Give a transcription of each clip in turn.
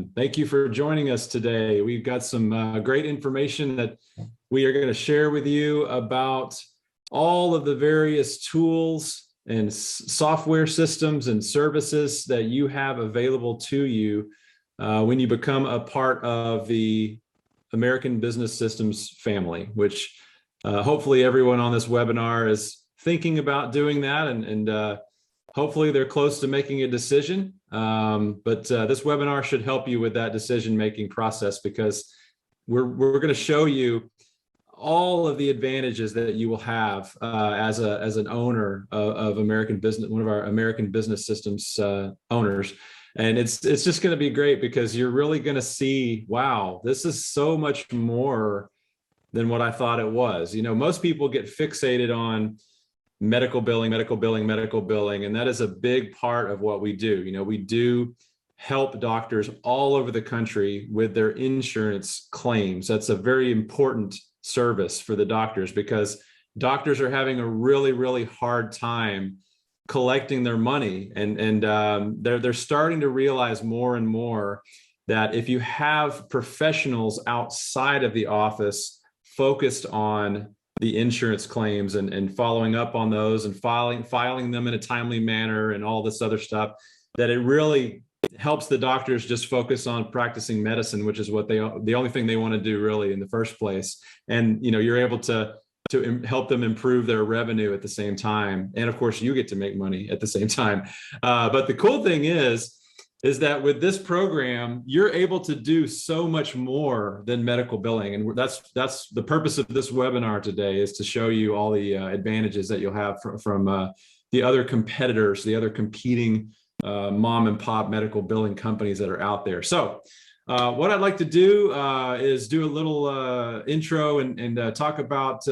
everyone. Thank you for joining us today. We've got some great information that we are going to share with you about all of the various tools and software systems and services that you have available to you when you become a part of the American Business Systems family, which hopefully everyone on this webinar is thinking about doing that, and hopefully they're close to making a decision. But this webinar should help you with that decision-making process, because we're going to show you all of the advantages that you will have as an owner of American Business, one of our American Business Systems owners. And it's just going to be great, because you're really going to see, wow, this is so much more than what I thought it was. You know, most people get fixated on medical billing, and that is a big part of what we do. You know, we do help doctors all over the country with their insurance claims. That's a very important service for the doctors, because doctors are having a really, really hard time collecting their money, and they're starting to realize more and more that if you have professionals outside of the office focused on the insurance claims and following up on those and filing them in a timely manner and all this other stuff, that it really helps the doctors just focus on practicing medicine, which is what the only thing they want to do really in the first place. And you know, you're able to help them improve their revenue at the same time, and of course you get to make money at the same time. But the cool thing is that with this program, you're able to do so much more than medical billing. And that's the purpose of this webinar today, is to show you all the advantages that you'll have from the other competitors, the other competing mom and pop medical billing companies that are out there. So what I'd like to do is do a little intro and talk about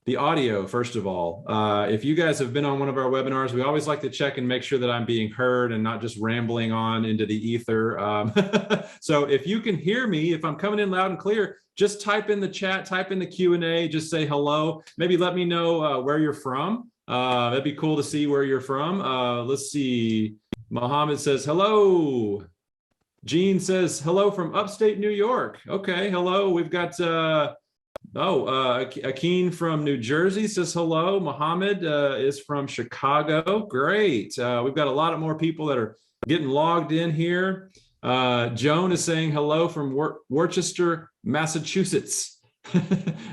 the audio, first of all. If you guys have been on one of our webinars, we always like to check and make sure that I'm being heard and not just rambling on into the ether. So if you can hear me, if I'm coming in loud and clear, just type in the chat, type in the Q&A, just say hello. Maybe let me know where you're from. That'd be cool to see where you're from. Let's see. Mohammed says hello. Gene says hello from upstate New York. Okay, hello. We've got Akeen from New Jersey says hello. Mohammed is from Chicago. Great. We've got a lot of more people that are getting logged in here. Joan is saying hello from Worcester, Massachusetts.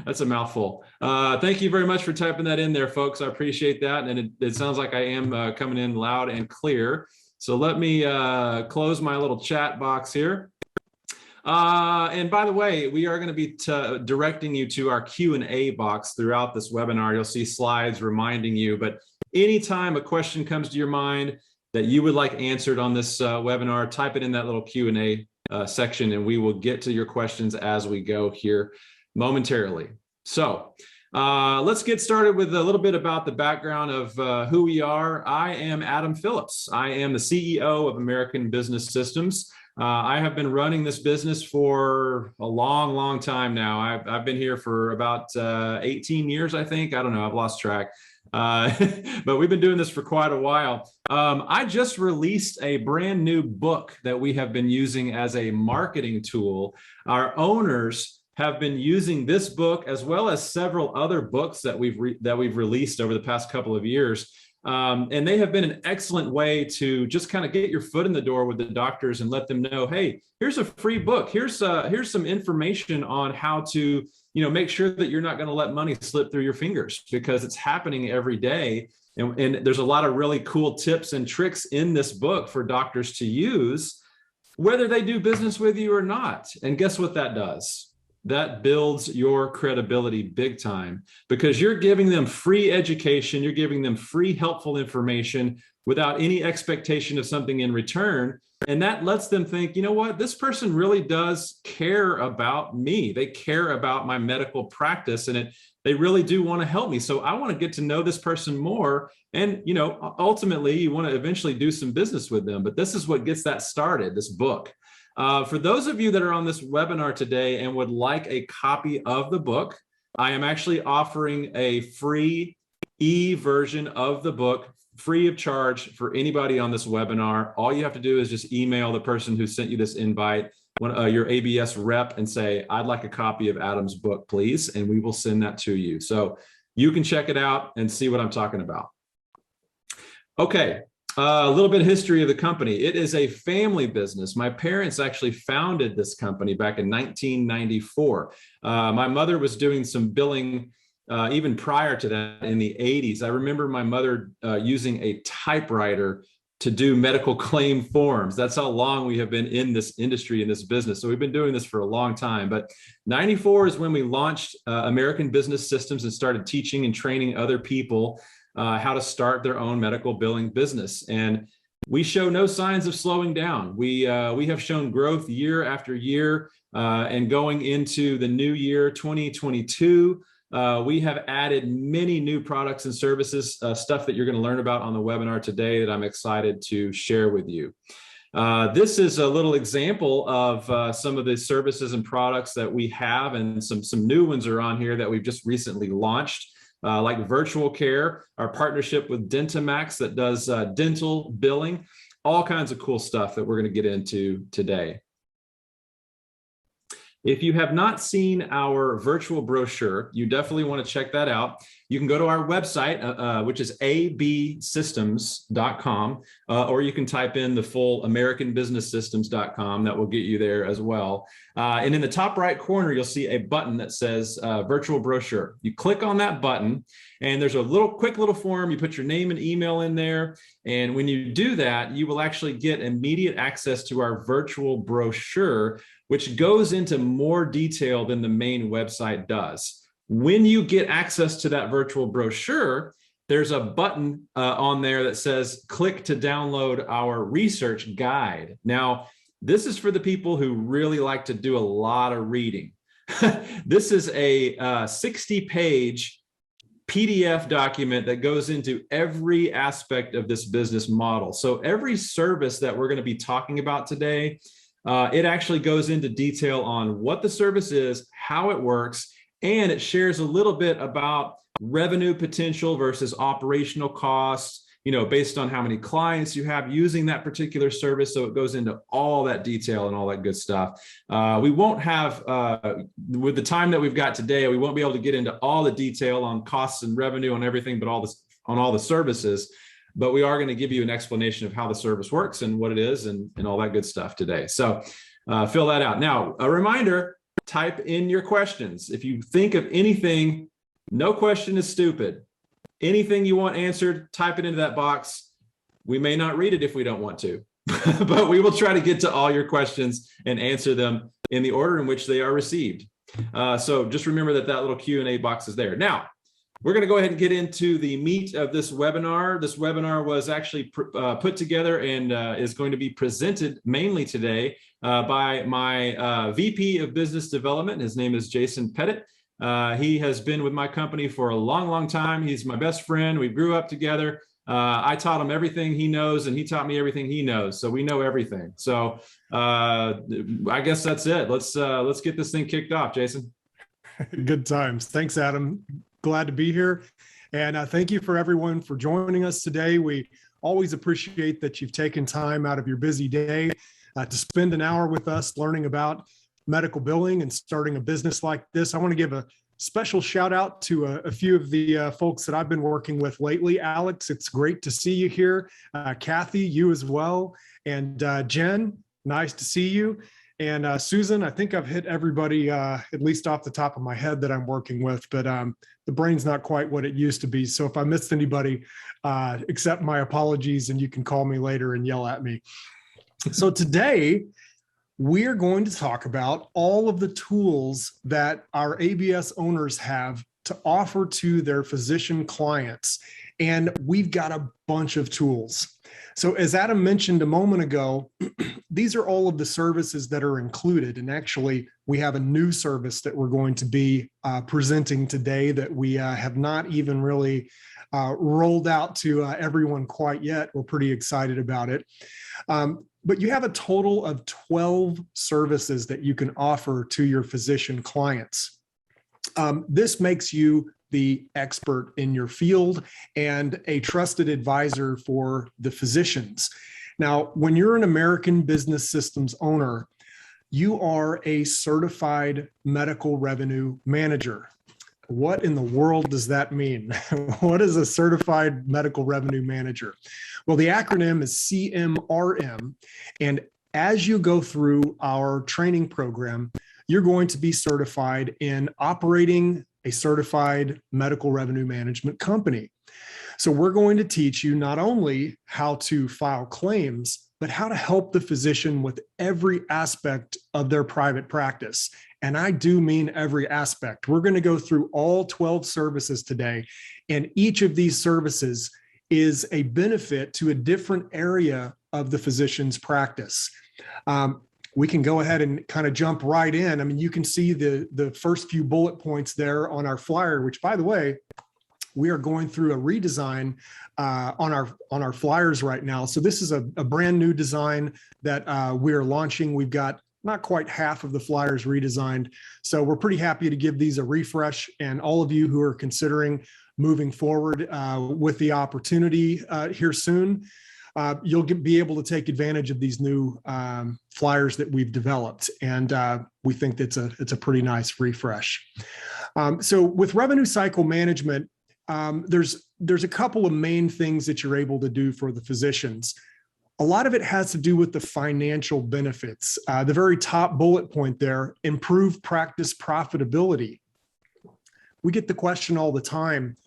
That's a mouthful. Thank you very much for typing that in there, folks. I appreciate that. And it sounds like I am coming in loud and clear. So let me close my little chat box here. And by the way, we are going to be directing you to our Q&A box throughout this webinar. You'll see slides reminding you, but anytime a question comes to your mind that you would like answered on this webinar, type it in that little Q&A section, and we will get to your questions as we go here momentarily. So let's get started with a little bit about the background of who we are. I am Adam Phillips. I am the CEO of American Business Systems. I have been running this business for a long, long time now. I've been here for about 18 years, I think. I don't know, I've lost track. But we've been doing this for quite a while. I just released a brand new book that we have been using as a marketing tool. Our owners have been using this book, as well as several other books that we've released over the past couple of years. And they have been an excellent way to just kind of get your foot in the door with the doctors and let them know, hey, here's a free book. Here's some information on how to, make sure that you're not going to let money slip through your fingers, because it's happening every day. And there's a lot of really cool tips and tricks in this book for doctors to use, whether they do business with you or not. And guess what that does? That builds your credibility big time, because you're giving them free education, you're giving them free helpful information without any expectation of something in return. And that lets them think, you know what, this person really does care about me. They care about my medical practice, and they really do want to help me. So I want to get to know this person more. And, ultimately you want to eventually do some business with them. But this is what gets that started, this book. For those of you that are on this webinar today and would like a copy of the book, I am actually offering a free e-version of the book free of charge for anybody on this webinar. All you have to do is just email the person who sent you this invite, your ABS rep, and say, I'd like a copy of Adam's book, please, and we will send that to you. So you can check it out and see what I'm talking about. Okay, a little bit of history of the company. It is a family business. My parents actually founded this company back in 1994. My mother was doing some billing even prior to that in the 80s. I remember my mother using a typewriter to do medical claim forms. That's how long we have been in this industry, in this business. So we've been doing this for a long time. But 94 is when we launched American Business Systems and started teaching and training other people how to start their own medical billing business. And we show no signs of slowing down. We have shown growth year after year, and going into the new year, 2022, we have added many new products and services, stuff that you're going to learn about on the webinar today that I'm excited to share with you. This is a little example of some of the services and products that we have, and some new ones are on here that we've just recently launched. Like virtual care, our partnership with Dentamax that does dental billing, all kinds of cool stuff that we're going to get into today. If you have not seen our virtual brochure, you definitely want to check that out. You can go to our website, which is absystems.com, or you can type in the full americanbusinesssystems.com. That will get you there as well. And in the top right corner, you'll see a button that says virtual brochure. You click on that button, and there's a quick little form. You put your name and email in there. And when you do that, you will actually get immediate access to our virtual brochure, which goes into more detail than the main website does. When you get access to that virtual brochure, there's a button on there that says, click to download our research guide. Now, this is for the people who really like to do a lot of reading. This is a 60-page PDF document that goes into every aspect of this business model. So every service that we're going to be talking about today, it actually goes into detail on what the service is, how it works, and it shares a little bit about revenue potential versus operational costs, based on how many clients you have using that particular service. So it goes into all that detail and all that good stuff. We won't have, with the time that we've got today, we won't be able to get into all the detail on costs and revenue on everything, but on all the services. But we are going to give you an explanation of how the service works and what it is and all that good stuff today. So fill that out. Now, a reminder, type in your questions. If you think of anything, no question is stupid. Anything you want answered, type it into that box. We may not read it if we don't want to, but we will try to get to all your questions and answer them in the order in which they are received. So just remember that little Q&A box is there. Now, we're going to go ahead and get into the meat of this webinar. This webinar was actually put together and is going to be presented mainly today by my VP of Business Development. His name is Jason Pettit. He has been with my company for a long, long time. He's my best friend. We grew up together. I taught him everything he knows, and he taught me everything he knows. So we know everything. So I guess that's it. Let's get this thing kicked off, Jason. Good times. Thanks, Adam. Glad to be here. And thank you for everyone for joining us today. We always appreciate that you've taken time out of your busy day to spend an hour with us learning about medical billing and starting a business like this. I want to give a special shout out to a few of the folks that I've been working with lately. Alex, it's great to see you here. Kathy, you as well. And Jen, nice to see you. And Susan, I think I've hit everybody, at least off the top of my head, that I'm working with, but the brain's not quite what it used to be. So if I missed anybody, accept my apologies, and you can call me later and yell at me. So today, we're going to talk about all of the tools that our ABS owners have to offer to their physician clients. And we've got a bunch of tools. So as Adam mentioned a moment ago, these are all of the services that are included. And actually, we have a new service that we're going to be presenting today that we have not even really rolled out to everyone quite yet. We're pretty excited about it. But you have a total of 12 services that you can offer to your physician clients. This makes you the expert in your field and a trusted advisor for the physicians. Now, when you're an American Business Systems owner, you are a certified medical revenue manager. What in the world does that mean? What is a certified medical revenue manager? Well, the acronym is CMRM. And as you go through our training program, you're going to be certified in operating a certified medical revenue management company. So we're going to teach you not only how to file claims, but how to help the physician with every aspect of their private practice. And I do mean every aspect. We're going to go through all 12 services today, and each of these services is a benefit to a different area of the physician's practice. We can go ahead and kind of jump right in. I mean, you can see the first few bullet points there on our flyer, which, by the way, we are going through a redesign on our flyers right now. So this is a brand new design that we are launching. We've got not quite half of the flyers redesigned. So we're pretty happy to give these a refresh. And all of you who are considering moving forward with the opportunity here soon, you'll be able to take advantage of these new flyers that we've developed. And we think it's a pretty nice refresh. So with revenue cycle management, there's a couple of main things that you're able to do for the physicians. A lot of it has to do with the financial benefits. The very top bullet point there, improve practice profitability. We get the question all the time,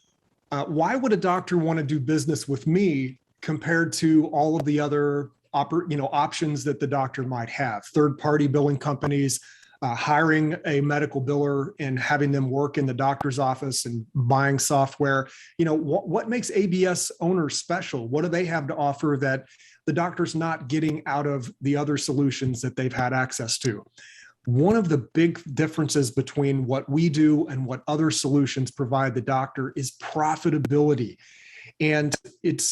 why would a doctor want to do business with me compared to all of the other options that the doctor might have? Third-party billing companies, hiring a medical biller and having them work in the doctor's office and buying software. What makes ABS owners special? What do they have to offer that the doctor's not getting out of the other solutions that they've had access to? One of the big differences between what we do and what other solutions provide the doctor is profitability. And it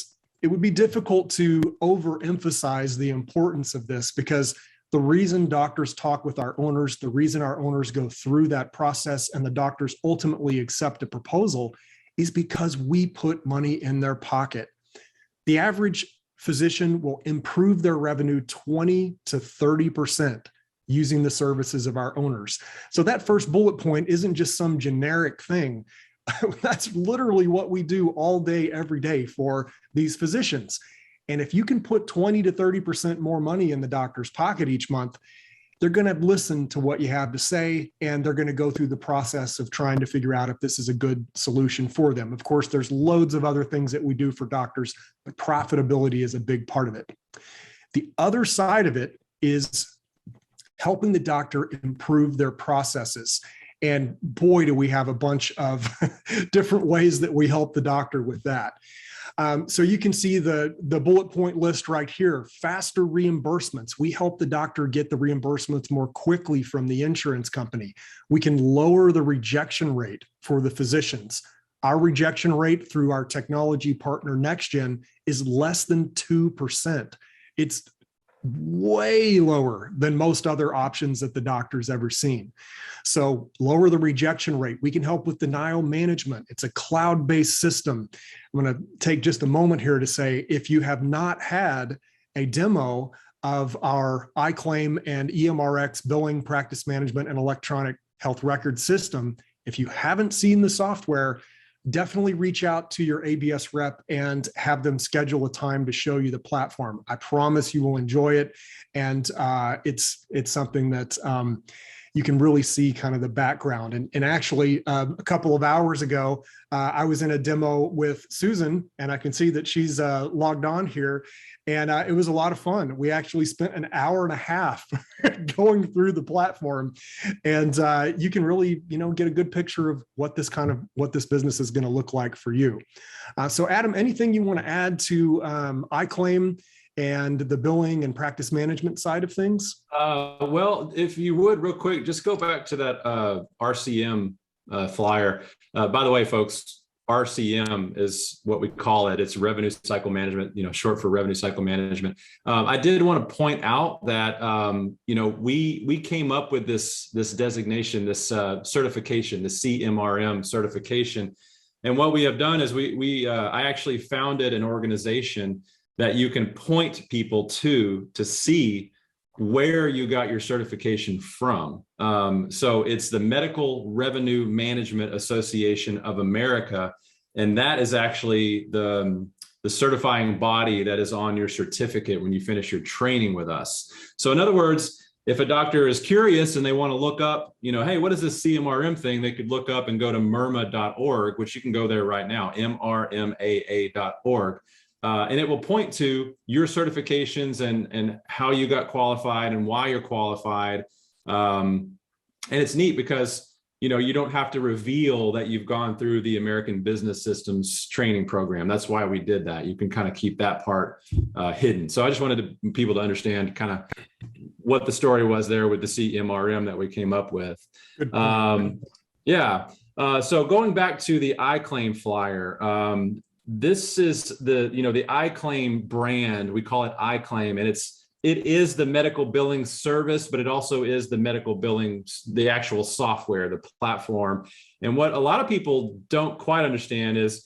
would be difficult to overemphasize the importance of this, because the reason doctors talk with our owners, the reason our owners go through that process and the doctors ultimately accept a proposal is because we put money in their pocket. The average physician will improve their revenue 20 to 30% using the services of our owners. So that first bullet point isn't just some generic thing. That's literally what we do all day, every day for these physicians. And if you can put 20 to 30% more money in the doctor's pocket each month, they're going to listen to what you have to say, and they're going to go through the process of trying to figure out if this is a good solution for them. Of course, there's loads of other things that we do for doctors, but profitability is a big part of it. The other side of it is helping the doctor improve their processes. And boy, do we have a bunch of different ways that we help the doctor with that. So you can see the bullet point list right here. Faster reimbursements. We help the doctor get the reimbursements more quickly from the insurance company. We can lower the rejection rate for the physicians. Our rejection rate through our technology partner NextGen is less than 2%. It's way lower than most other options that the doctor's ever seen. So lower the rejection rate. We can help with denial management. It's a cloud-based system. I'm going to take just a moment here to say, if you have not had a demo of our iClaim and EMRX billing, practice management, and electronic health record system, if you haven't seen the software, definitely reach out to your ABS rep and have them schedule a time to show you the platform. I promise you will enjoy it. And it's something that you can really see kind of the background. And actually, a couple of hours ago, I was in a demo with Susan, and I can see that she's logged on here. And it was a lot of fun. We actually spent an hour and a half going through the platform, and you can really, get a good picture of what this business is going to look like for you. So, Adam, anything you want to add to iClaim and the billing and practice management side of things? Well, if you would, real quick, just go back to that RCM flyer. By the way, folks, RCM is what we call it. It's revenue cycle management, short for revenue cycle management. I did want to point out that, we came up with this designation, this certification, the CMRM certification. And what we have done is I actually founded an organization that you can point people to see where you got your certification from. So it's the Medical Revenue Management Association of America, and that is actually the certifying body that is on your certificate when you finish your training with us. So in other words, if a doctor is curious and they want to look up, hey, what is this CMRM thing? They could look up and go to mrma.org, which you can go there right now, mrmaa.org. And it will point to your certifications and how you got qualified and why you're qualified. And it's neat because, you don't have to reveal that you've gone through the American Business Systems training program. That's why we did that. You can kind of keep that part hidden. So I just wanted people to understand kind of what the story was there with the CMRM that we came up with. So going back to the iClaim flyer, this is the iClaim brand. We call it iClaim, and it is the medical billing service, but it also is the medical billing, the actual software, the platform. And what a lot of people don't quite understand is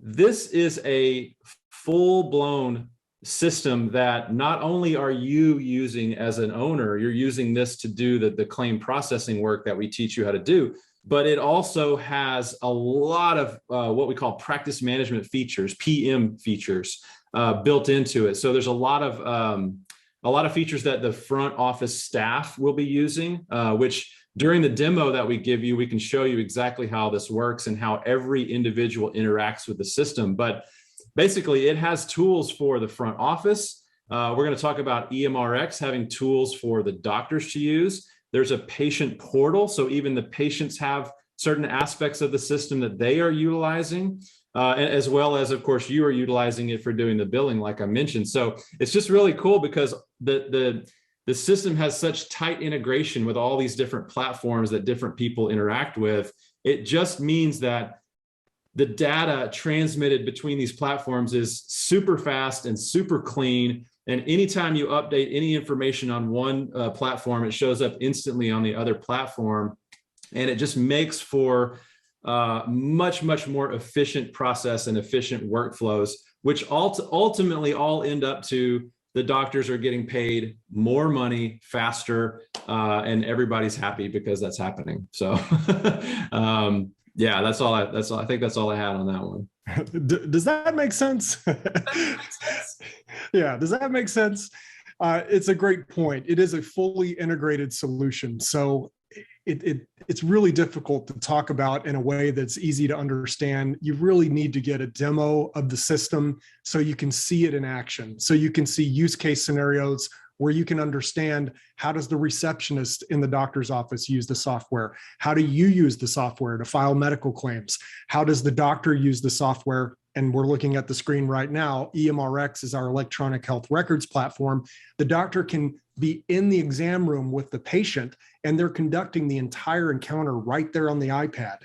this is a full-blown system that not only are you using as an owner, you're using this to do the claim processing work that we teach you how to do, but it also has a lot of what we call practice management features, PM features, built into it. So there's a lot of features that the front office staff will be using, which during the demo that we give you, we can show you exactly how this works and how every individual interacts with the system. But basically, it has tools for the front office. We're going to talk about EMRX having tools for the doctors to use. There's a patient portal, so even the patients have certain aspects of the system that they are utilizing, as well as, of course, you are utilizing it for doing the billing, like I mentioned. So it's just really cool because the system has such tight integration with all these different platforms that different people interact with. It just means that the data transmitted between these platforms is super fast and super clean. And anytime you update any information on one platform, it shows up instantly on the other platform. And it just makes for much, much more efficient process and efficient workflows, which ultimately all end up to the doctors are getting paid more money faster, and everybody's happy because that's happening. So that's all. I think that's all I had on that one. Does that make sense? Yeah, does that make sense? It's a great point. It is a fully integrated solution. So it's really difficult to talk about in a way that's easy to understand. You really need to get a demo of the system so you can see it in action, so you can see use case scenarios where you can understand, how does the receptionist in the doctor's office use the software? How do you use the software to file medical claims? How does the doctor use the software? And we're looking at the screen right now. EMRX is our electronic health records platform. The doctor can be in the exam room with the patient, and they're conducting the entire encounter right there on the iPad.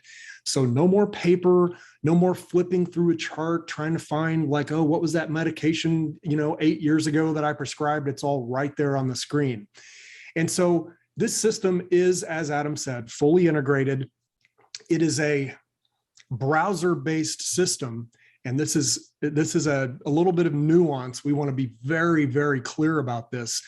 So no more paper, no more flipping through a chart, trying to find like, oh, what was that medication, 8 years ago that I prescribed? It's all right there on the screen. And so this system is, as Adam said, fully integrated. It is a browser-based system. And this is a little bit of nuance. We want to be very, very clear about this.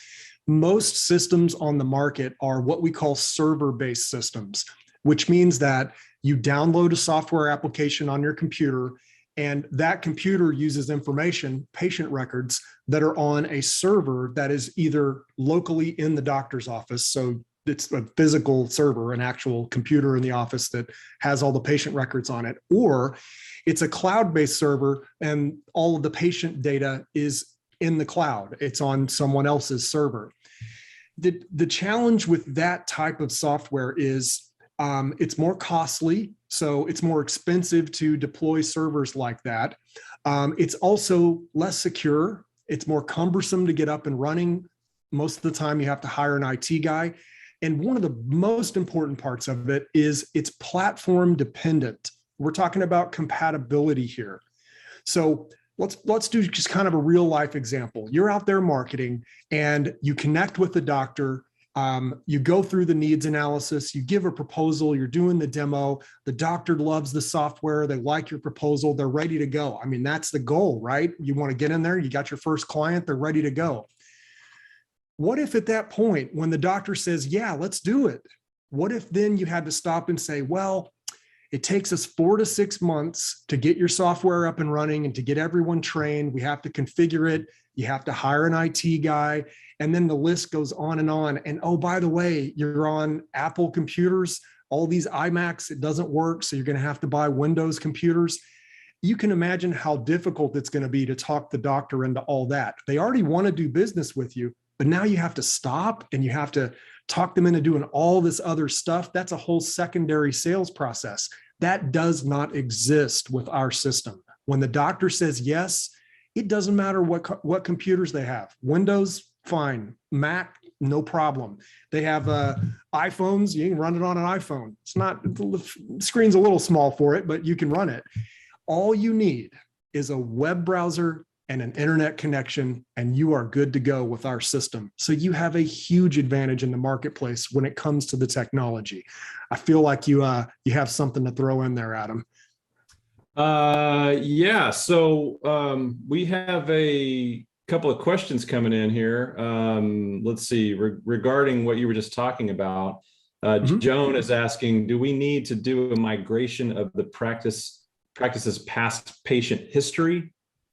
Most systems on the market are what we call server-based systems, which means that you download a software application on your computer, and that computer uses information, patient records, that are on a server that is either locally in the doctor's office. So it's a physical server, an actual computer in the office that has all the patient records on it, or it's a cloud-based server and all of the patient data is in the cloud. It's on someone else's server. The challenge with that type of software is it's more costly. So it's more expensive to deploy servers like that. It's also less secure. It's more cumbersome to get up and running. Most of the time you have to hire an IT guy. And one of the most important parts of it is it's platform dependent. We're talking about compatibility here. So let's do just kind of a real life example. You're out there marketing and you connect with the doctor. You go through the needs analysis, you give a proposal, you're doing the demo. The doctor loves the software. They like your proposal. They're ready to go. I mean, that's the goal, right? You want to get in there. You got your first client. They're ready to go. What if at that point, when the doctor says, yeah, let's do it, what if then you had to stop and say, well, it takes us 4 to 6 months to get your software up and running and to get everyone trained. We have to configure it. You have to hire an IT guy. And then the list goes on and on. And oh, by the way, you're on Apple computers, all these iMacs, it doesn't work. So you're going to have to buy Windows computers. You can imagine how difficult it's going to be to talk the doctor into all that. They already want to do business with you, but now you have to stop and you have to talk them into doing all this other stuff. That's a whole secondary sales process. That does not exist with our system. When the doctor says yes, it doesn't matter what computers they have. Windows, fine. Mac, no problem. They have iPhones. You can run it on an iPhone. It's not, the screen's a little small for it, but you can run it. All you need is a web browser and an internet connection, and you are good to go with our system. So you have a huge advantage in the marketplace when it comes to the technology. I feel like you have something to throw in there, Adam. Yeah. So we have a couple of questions coming in here. Let's see, regarding what you were just talking about. Joan is asking, do we need to do a migration of the practice's past patient history?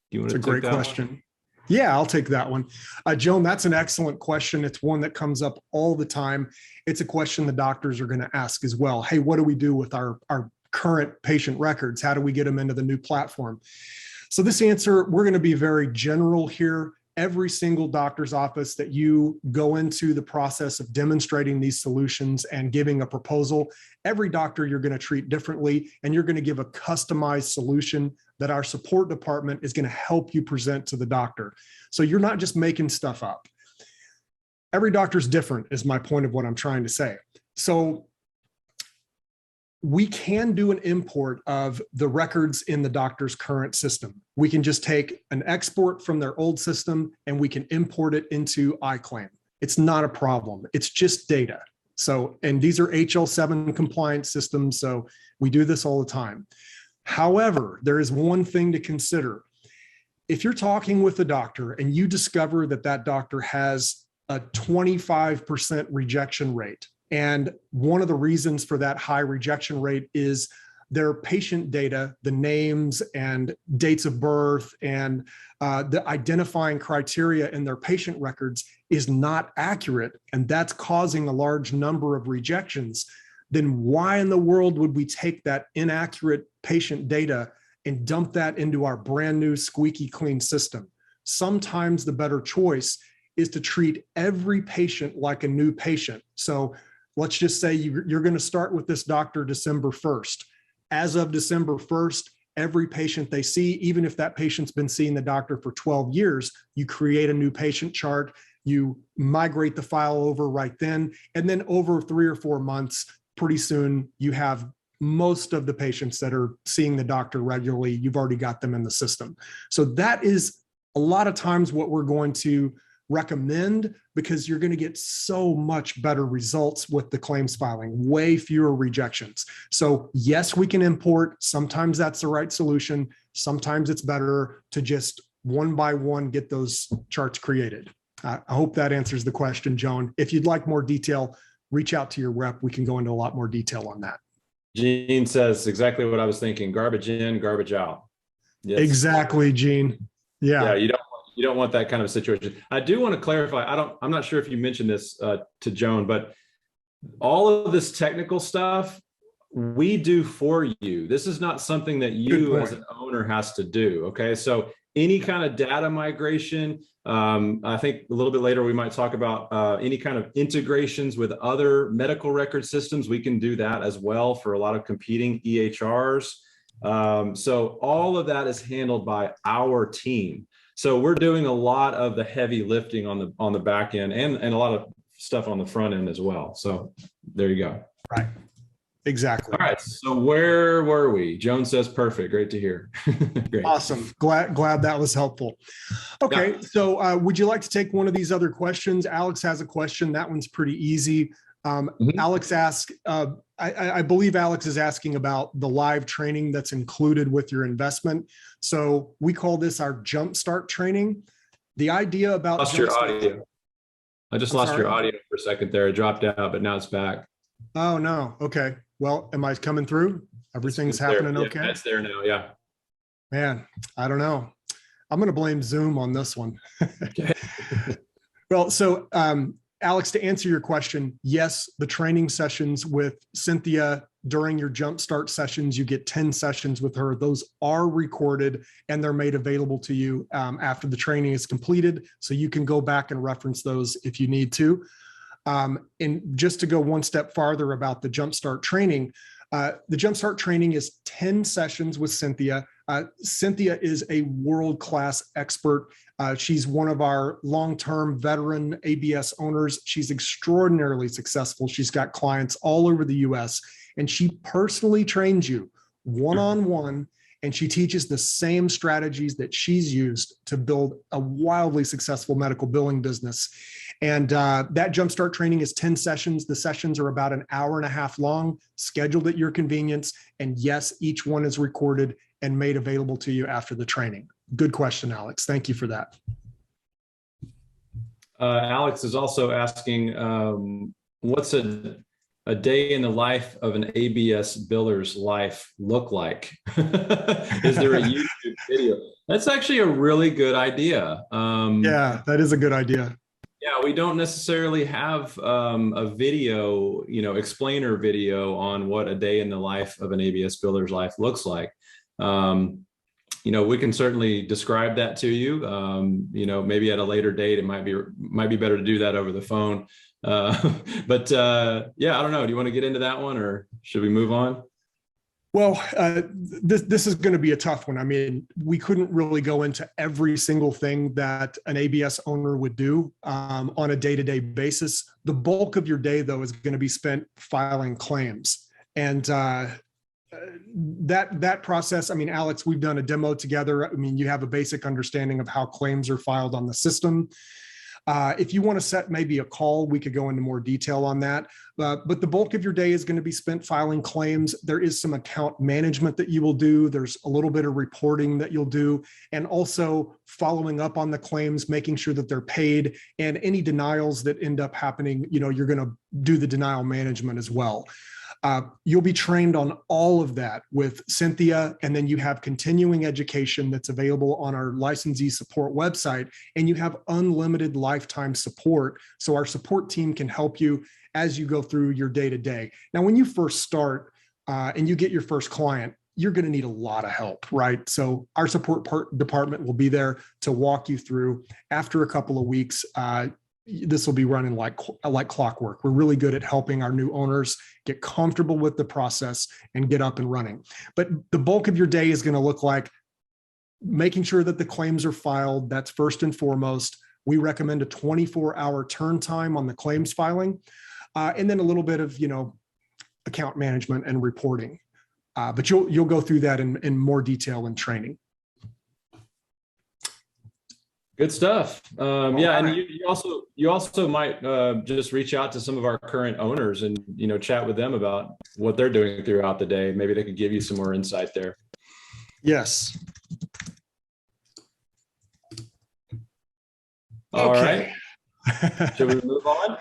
Do you want to take that? It's a great question. Yeah, I'll take that one. Joan, that's an excellent question. It's one that comes up all the time. It's a question the doctors are going to ask as well. Hey, what do we do with our current patient records? How do we get them into the new platform? So this answer, we're going to be very general here. Every single doctor's office that you go into the process of demonstrating these solutions and giving a proposal, every doctor you're going to treat differently, and you're going to give a customized solution that our support department is going to help you present to the doctor. So you're not just making stuff up. Every doctor's different is my point of what I'm trying to say. So we can do an import of the records in the doctor's current system. We can just take an export from their old system and we can import it into iClaim. It's not a problem. It's just data. So, and these are HL7 compliant systems, so we do this all the time. However, there is one thing to consider. If you're talking with a doctor and you discover that that doctor has a 25% rejection rate, and one of the reasons for that high rejection rate is their patient data, the names and dates of birth and the identifying criteria in their patient records is not accurate, and that's causing a large number of rejections, then why in the world would we take that inaccurate patient data and dump that into our brand new squeaky clean system? Sometimes the better choice is to treat every patient like a new patient. So let's just say you're going to start with this doctor December 1st. As of December 1st, every patient they see, even if that patient's been seeing the doctor for 12 years, you create a new patient chart, you migrate the file over right then, and then over 3 or 4 months, pretty soon you have most of the patients that are seeing the doctor regularly, you've already got them in the system. So that is a lot of times what we're going to recommend, because you're going to get so much better results with the claims filing, way fewer rejections. So yes, we can import. Sometimes that's the right solution. Sometimes it's better to just one by one get those charts created. I hope that answers the question, Joan. If you'd like more detail, reach out to your rep. We can go into a lot more detail on that. Gene says exactly what I was thinking. Garbage in, garbage out. Yes. Exactly, Gene. Yeah. Yeah, you don't want that kind of situation. I do want to clarify. I'm not sure if you mentioned this to Joan, but all of this technical stuff we do for you. This is not something that you as an owner has to do. Okay. So any kind of data migration, I think a little bit later we might talk about any kind of integrations with other medical record systems. We can do that as well for a lot of competing EHRs. So all of that is handled by our team. So we're doing a lot of the heavy lifting on the back end and a lot of stuff on the front end as well. So there you go. Right. Exactly. All right. So where were we? Joan says perfect. Great to hear. Great. Awesome. Glad that was helpful. Okay. Yeah. So would you like to take one of these other questions? Alex has a question. That one's pretty easy. Mhm. Alex asked, I believe Alex is asking about the live training that's included with your investment. So we call this our Jumpstart training. The idea about Lost your Jumpstart. audio. I just I'm lost sorry? your audio for a second there. It dropped out, but now it's back. Oh, no. Okay. Well, am I coming through? Everything's It's there. happening Yeah, okay? it's there now. Yeah. Man, I don't know. I'm going to blame Zoom on this one. Okay. Well, so Alex, to answer your question, yes, the training sessions with Cynthia during your Jumpstart sessions, you get 10 sessions with her. Those are recorded and they're made available to you after the training is completed. So you can go back and reference those if you need to. And just to go one step farther about the Jumpstart training, the Jumpstart training is 10 sessions with Cynthia. Cynthia is a world-class expert. She's one of our long-term veteran ABS owners. She's extraordinarily successful. She's got clients all over the US, and she personally trains you one-on-one, and she teaches the same strategies that she's used to build a wildly successful medical billing business. And that Jumpstart training is 10 sessions. The sessions are about an hour and a half long, scheduled at your convenience. And yes, each one is recorded and made available to you after the training. Good question, Alex. Thank you for that. Alex is also asking, what's a day in the life of an ABS biller's life look like? Is there a YouTube video? That's actually a really good idea. Yeah, that is a good idea. Yeah, we don't necessarily have a video, explainer video on what a day in the life of an ABS builder's life looks like. We can certainly describe that to you. Maybe at a later date, it might be better to do that over the phone. But yeah, I don't know. Do you want to get into that one, or should we move on? Well, this is going to be a tough one. I mean, we couldn't really go into every single thing that an ABS owner would do on a day-to-day basis. The bulk of your day, though, is going to be spent filing claims. And that process, I mean, Alex, we've done a demo together. I mean, you have a basic understanding of how claims are filed on the system. If you want to set maybe a call, we could go into more detail on that. But the bulk of your day is going to be spent filing claims. There is some account management that you will do. There's a little bit of reporting that you'll do, and also following up on the claims, making sure that they're paid, and any denials that end up happening, you're going to do the denial management as well. You'll be trained on all of that with Cynthia, and then you have continuing education that's available on our licensee support website, and you have unlimited lifetime support. So our support team can help you as you go through your day-to-day. Now, when you first start and you get your first client, you're going to need a lot of help, right? So our support department will be there to walk you through. After a couple of weeks, this will be running like clockwork. We're really good at helping our new owners get comfortable with the process and get up and running. But the bulk of your day is going to look like making sure that the claims are filed. That's first and foremost. We recommend a 24-hour turn time on the claims filing, and then a little bit of account management and reporting. But you'll go through that in more detail in training. Good stuff. Yeah, right. and you also might just reach out to some of our current owners and chat with them about what they're doing throughout the day. Maybe they could give you some more insight there. Yes. All Okay. right. Should we move on?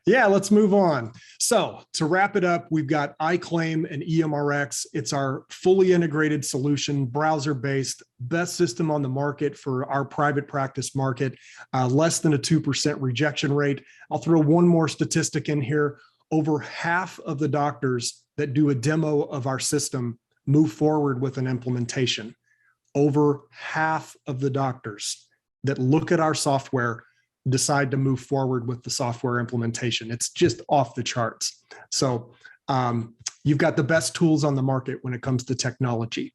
Yeah, let's move on. So to wrap it up, we've got iClaim and EMRX. It's our fully integrated solution, browser-based, best system on the market for our private practice market, less than a 2% rejection rate. I'll throw one more statistic in here. Over half of the doctors that do a demo of our system move forward with an implementation. Over half of the doctors that look at our software decide to move forward with the software implementation. It's just off the charts. So you've got the best tools on the market when it comes to technology.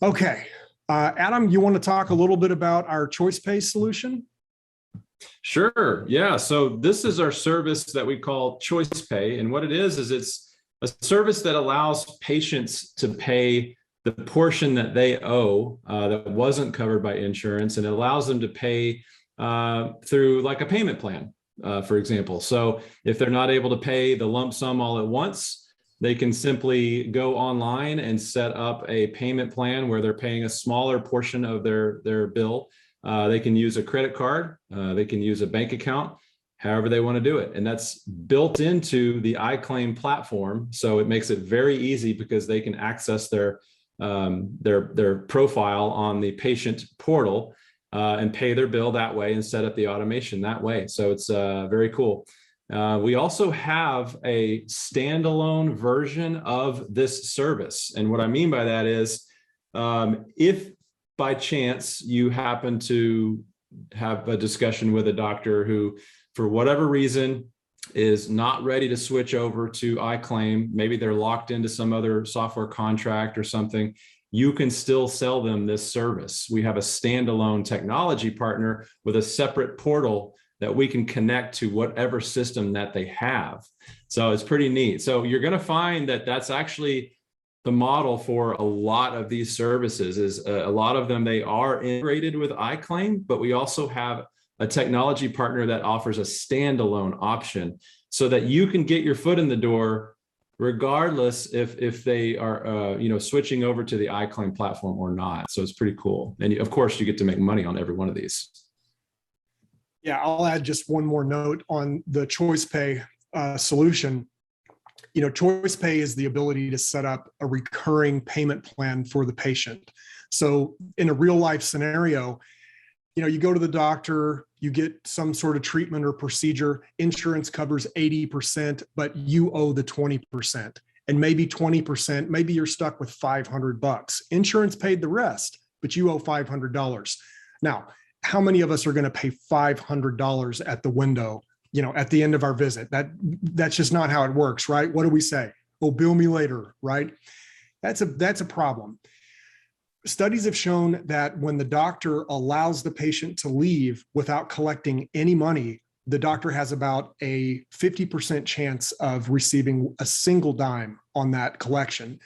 Okay, Adam, you want to talk a little bit about our choice pay solution? Sure. Yeah. So this is our service that we call Choice Pay. And what it is it's a service that allows patients to pay the portion that they owe that wasn't covered by insurance, and it allows them to pay through like a payment plan, for example. So if they're not able to pay the lump sum all at once, they can simply go online and set up a payment plan where they're paying a smaller portion of their bill. They can use a credit card, they can use a bank account, however they want to do it. And that's built into the iClaim platform. So it makes it very easy because they can access their profile on the patient portal and pay their bill that way and set up the automation that way. So it's very cool. We also have a standalone version of this service. And what I mean by that is, if by chance you happen to have a discussion with a doctor who, for whatever reason, is not ready to switch over to iClaim, maybe they're locked into some other software contract or something, you can still sell them this service. We have a standalone technology partner with a separate portal that we can connect to whatever system that they have. So it's pretty neat. So you're going to find that that's actually the model for a lot of these services. Is a lot of them, they are integrated with iClaim, but we also have a technology partner that offers a standalone option so that you can get your foot in the door regardless if they are switching over to the iClaim platform or not. So it's pretty cool. And of course you get to make money on every one of these. Yeah, I'll add just one more note on the ChoicePay solution. ChoicePay is the ability to set up a recurring payment plan for the patient. So in a real life scenario, you go to the doctor, you get some sort of treatment or procedure, insurance covers 80%, but you owe the 20%. And maybe 20%, maybe you're stuck with $500. Insurance paid the rest, but you owe $500. Now, how many of us are going to pay $500 at the window, at the end of our visit? That's just not how it works, right? What do we say? Oh, bill me later, right? That's a problem. Studies have shown that when the doctor allows the patient to leave without collecting any money, the doctor has about a 50% chance of receiving a single dime on that collection.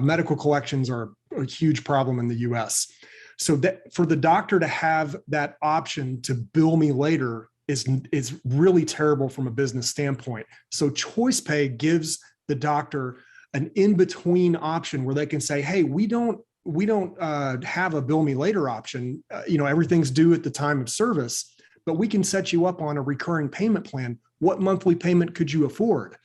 Medical collections are a huge problem in the US. So that for the doctor to have that option to bill me later is really terrible from a business standpoint. So ChoicePay gives the doctor an in-between option where they can say, hey, we don't have a bill me later option. Everything's due at the time of service, but we can set you up on a recurring payment plan. What monthly payment could you afford?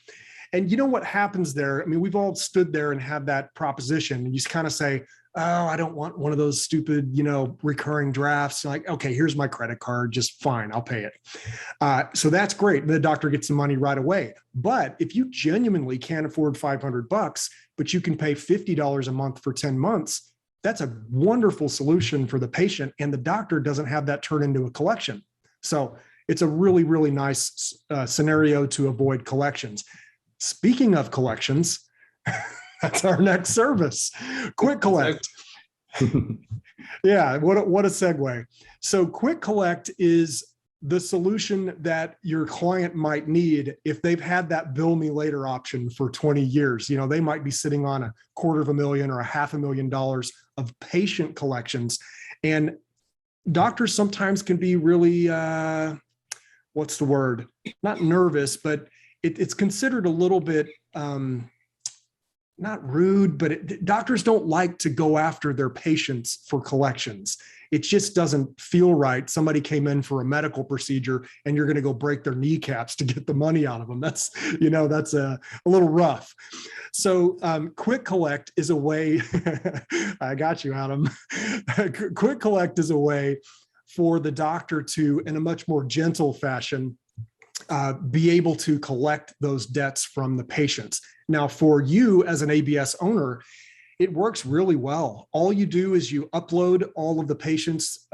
And you know what happens there? I mean, we've all stood there and had that proposition, and you just kind of say, oh, I don't want one of those stupid, recurring drafts. Like, okay, here's my credit card, just fine, I'll pay it. So that's great. The doctor gets the money right away. But if you genuinely can't afford $500, but you can pay $50 a month for 10 months, that's a wonderful solution for the patient, and the doctor doesn't have that turn into a collection. So it's a really, really nice scenario to avoid collections. Speaking of collections, that's our next service, Quick Collect. Yeah, what a segue. So Quick Collect is the solution that your client might need if they've had that bill me later option for 20 years. They might be sitting on $250,000 or $500,000 of patient collections. And doctors sometimes can be really, what's the word? Not nervous, but it's considered a little bit, not rude, but doctors don't like to go after their patients for collections. It just doesn't feel right. Somebody came in for a medical procedure and you're going to go break their kneecaps to get the money out of them. That's a little rough. So Quick Collect is a way, I got you, Adam. Quick Collect is a way for the doctor to, in a much more gentle fashion, be able to collect those debts from the patients. Now, for you as an ABS owner, it works really well. All you do is you upload all of the patient's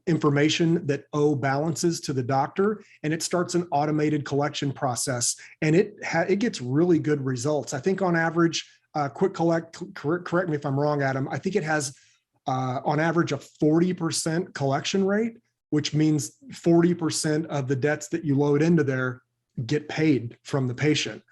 information that owe balances to the doctor, and it starts an automated collection process, and it gets really good results. I think on average, Quick Collect, correct me if I'm wrong, Adam, I think it has on average a 40% collection rate, which means 40% of the debts that you load into there get paid from the patient.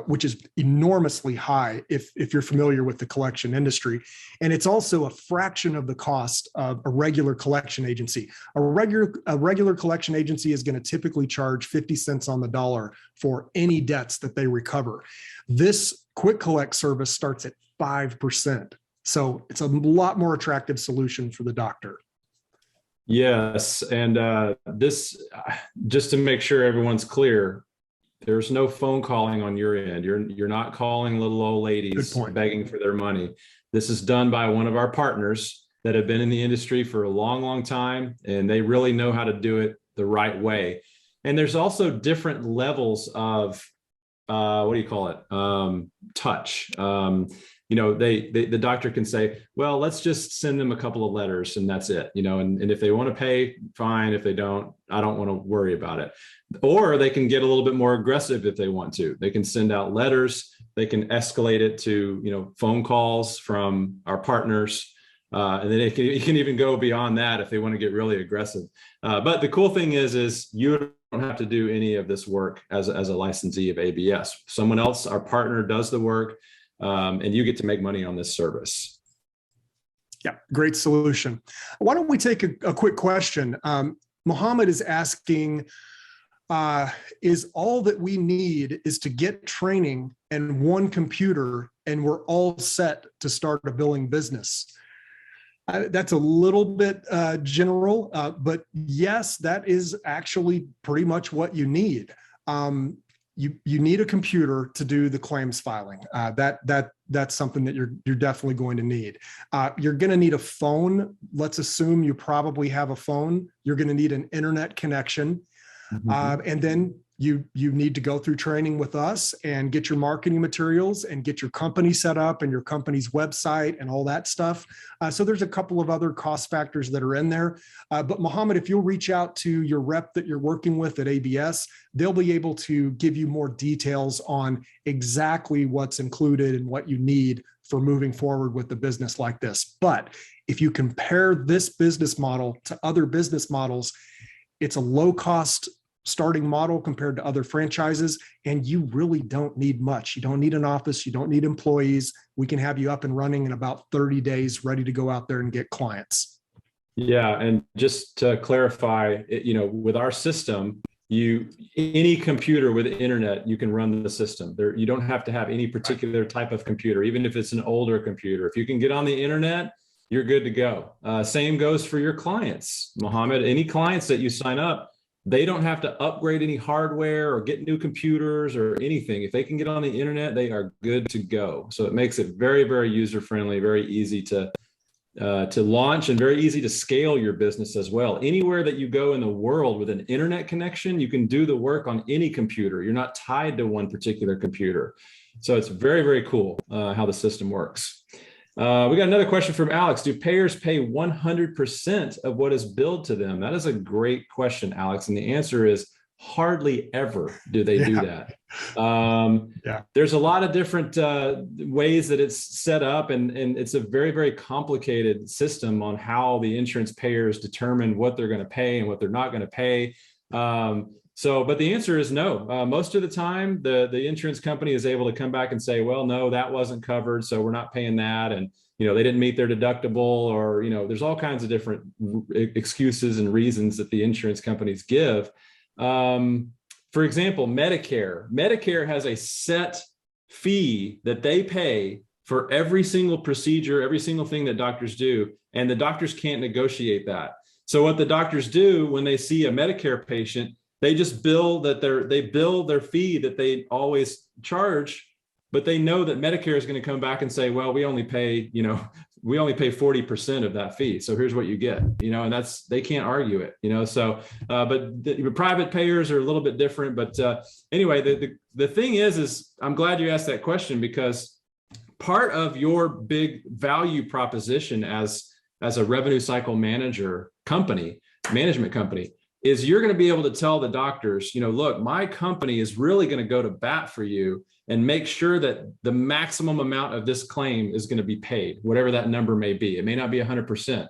which is enormously high if you're familiar with the collection industry. And it's also a fraction of the cost of a regular collection agency. A regular collection agency is going to typically charge 50 cents on the dollar for any debts that they recover. This quick collect service starts at 5%. So it's a lot more attractive solution for the doctor. Yes. And this, just to make sure everyone's clear, there's no phone calling on your end. You're not calling little old ladies begging for their money. This is done by one of our partners that have been in the industry for a long, long time, and they really know how to do it the right way. And there's also different levels of, what do you call it? Touch. The doctor can say, well, let's just send them a couple of letters and that's it, and if they want to pay, fine. If they don't, I don't want to worry about it. Or they can get a little bit more aggressive if they want to. They can send out letters. They can escalate it to, phone calls from our partners. And then it can even go beyond that if they want to get really aggressive. But the cool thing is you don't have to do any of this work as a licensee of ABS. Someone else, our partner, does the work. And you get to make money on this service. Yeah, great solution. Why don't we take a quick question? Mohammed is asking, is all that we need is to get training and one computer and we're all set to start a billing business? That's a little bit general, but yes, that is actually pretty much what you need. You need a computer to do the claims filing. That's something that you're definitely going to need. You're going to need a phone. Let's assume you probably have a phone. You're going to need an internet connection, and then you need to go through training with us and get your marketing materials and get your company set up and your company's website and all that stuff. So there's a couple of other cost factors that are in there. But Mohammed, if you'll reach out to your rep that you're working with at ABS, they'll be able to give you more details on exactly what's included and what you need for moving forward with a business like this. But if you compare this business model to other business models, it's a low cost starting model compared to other franchises, and you really don't need much. You don't need an office. You don't need employees. We can have you up and running in about 30 days, ready to go out there and get clients. Yeah, and just to clarify, with our system, any computer with internet, you can run the system. You don't have to have any particular type of computer, even if it's an older computer. If you can get on the internet, you're good to go. Same goes for your clients, Mohammed. Any clients that you sign up, they don't have to upgrade any hardware or get new computers or anything. If they can get on the internet, they are good to go. So it makes it very, very user-friendly, very easy to launch and very easy to scale your business as well. Anywhere that you go in the world with an internet connection, you can do the work on any computer. You're not tied to one particular computer. So it's very, very cool how the system works. We got another question from Alex. Do payers pay 100% of what is billed to them? That is a great question, Alex. And the answer is hardly ever do they do that. There's a lot of different ways that it's set up, and it's a very, very complicated system on how the insurance payers determine what they're going to pay and what they're not going to pay. But the answer is no. Most of the time, the insurance company is able to come back and say, well, no, that wasn't covered, so we're not paying that. And, they didn't meet their deductible, or, there's all kinds of different excuses and reasons that the insurance companies give. For example, Medicare has a set fee that they pay for every single procedure, every single thing that doctors do, and the doctors can't negotiate that. So what the doctors do when they see a Medicare patient, they just bill their fee that they always charge, but they know that Medicare is going to come back and say, well, we only pay 40% of that fee. So here's what you get, and they can't argue it, so, but the private payers are a little bit different. But anyway, the thing is I'm glad you asked that question, because part of your big value proposition as a revenue cycle management company is you're going to be able to tell the doctors, look, my company is really going to go to bat for you and make sure that the maximum amount of this claim is going to be paid, whatever that number may be. It may not be 100%,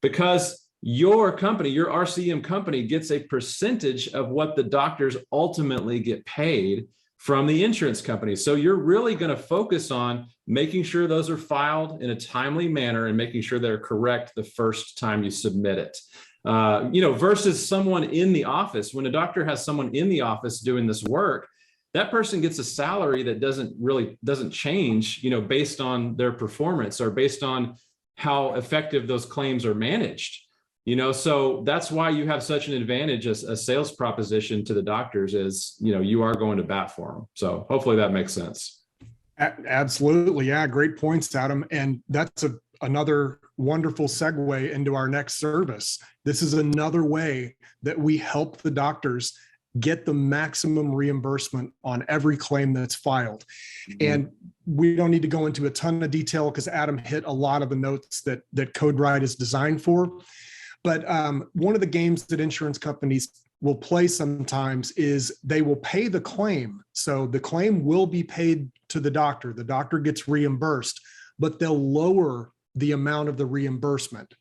because your company, your RCM company, gets a percentage of what the doctors ultimately get paid from the insurance company. So you're really going to focus on making sure those are filed in a timely manner and making sure they're correct the first time you submit it. Versus someone in the office. When a doctor has someone in the office doing this work, that person gets a salary that doesn't change, based on their performance or based on how effective those claims are managed. So that's why you have such an advantage as a sales proposition to the doctors is, you are going to bat for them. So hopefully that makes sense. Absolutely. Yeah. Great points, Adam. And that's another wonderful segue into our next service. This is another way that we help the doctors get the maximum reimbursement on every claim that's filed. Mm-hmm. And we don't need to go into a ton of detail because Adam hit a lot of the notes that CodeRight is designed for. But one of the games that insurance companies will play sometimes is they will pay the claim. So the claim will be paid to the doctor. The doctor gets reimbursed, but they'll lower the amount of the reimbursement.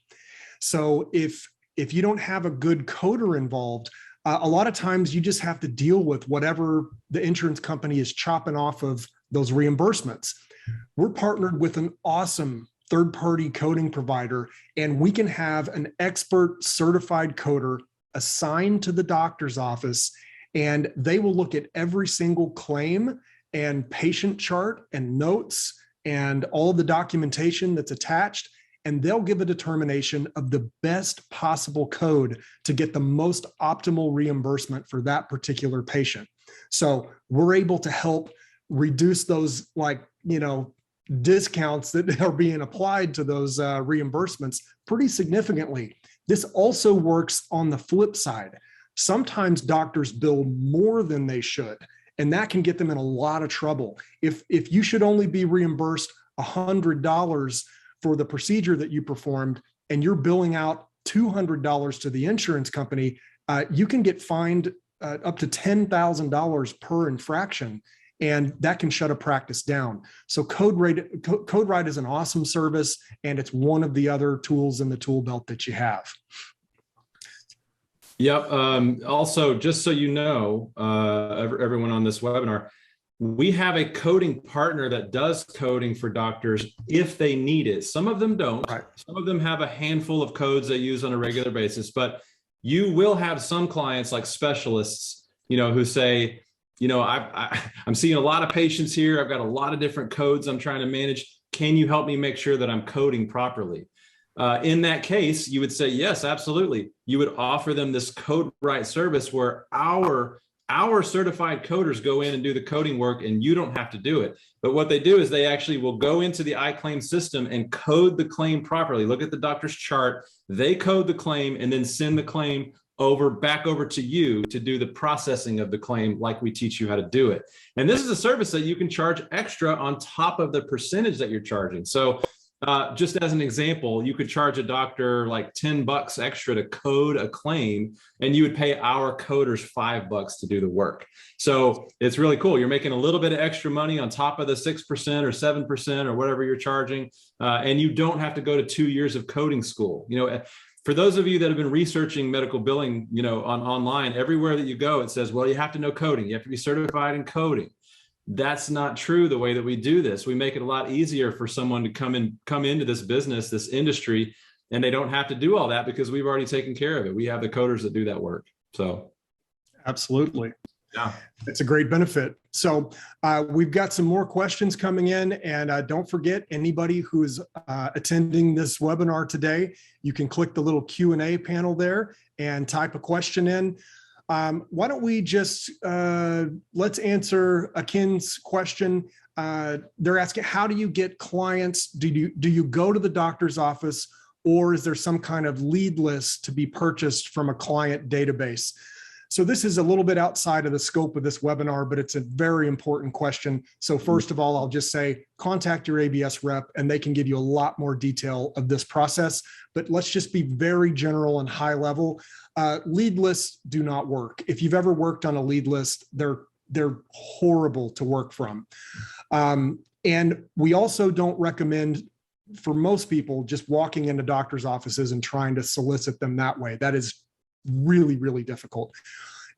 So if you don't have a good coder involved, a lot of times you just have to deal with whatever the insurance company is chopping off of those reimbursements. We're partnered with an awesome third-party coding provider, and we can have an expert certified coder assigned to the doctor's office, and they will look at every single claim and patient chart and notes and all of the documentation that's attached, and they'll give a determination of the best possible code to get the most optimal reimbursement for that particular patient. So we're able to help reduce those discounts that are being applied to those reimbursements pretty significantly. This also works on the flip side. Sometimes doctors bill more than they should, and that can get them in a lot of trouble. If you should only be reimbursed $100 for the procedure that you performed and you're billing out $200 to the insurance company, you can get fined up to $10,000 per infraction, and that can shut a practice down. So CodeRight is an awesome service, and it's one of the other tools in the tool belt that you have. Yep. Also, just so you know, everyone on this webinar, we have a coding partner that does coding for doctors if they need it. Some of them don't. Right. Some of them have a handful of codes they use on a regular basis, but you will have some clients like specialists, who say, I'm seeing a lot of patients here. I've got a lot of different codes I'm trying to manage. Can you help me make sure that I'm coding properly? In that case, you would say, yes, absolutely. You would offer them this CodeRight service where our certified coders go in and do the coding work, and you don't have to do it. But what they do is they actually will go into the iClaim system and code the claim properly. Look at the doctor's chart. They code the claim and then send the claim back over to you to do the processing of the claim like we teach you how to do it. And this is a service that you can charge extra on top of the percentage that you're charging. So just as an example, you could charge a doctor like $10 extra to code a claim, and you would pay our coders $5 to do the work. So it's really cool. You're making a little bit of extra money on top of the 6% or 7% or whatever you're charging, and you don't have to go to 2 years of coding school. For those of you that have been researching medical billing, online, everywhere that you go, it says, well, you have to know coding. You have to be certified in coding. That's not true the way that we do this. We make it a lot easier for someone to come into this business, this industry, and they don't have to do all that because we've already taken care of it. We have the coders that do that work. So absolutely. Yeah, it's a great benefit. So we've got some more questions coming in, and don't forget, anybody who's attending this webinar today, you can click the little Q&A panel there and type a question in. Why don't we just, let's answer Akin's question. They're asking, how do you get clients? Do you go to the doctor's office, or is there some kind of lead list to be purchased from a client database? So this is a little bit outside of the scope of this webinar, but it's a very important question. So first of all, I'll just say, contact your ABS rep and they can give you a lot more detail of this process, but let's just be very general and high level. Lead lists do not work. If you've ever worked on a lead list, they're horrible to work from. And we also don't recommend, for most people, just walking into doctors' offices and trying to solicit them that way. That is really, really difficult.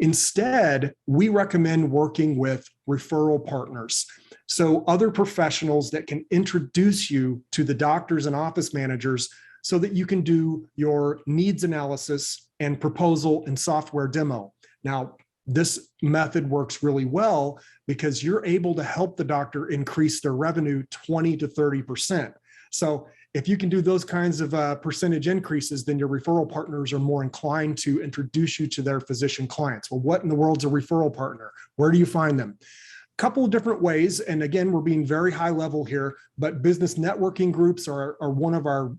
Instead, we recommend working with referral partners. So other professionals that can introduce you to the doctors and office managers so that you can do your needs analysis and proposal and software demo. Now, this method works really well because you're able to help the doctor increase their revenue 20 to 30%. So if you can do those kinds of percentage increases, then your referral partners are more inclined to introduce you to their physician clients. Well, what in the world's a referral partner? Where do you find them? A couple of different ways. And again, we're being very high level here, but business networking groups are one of our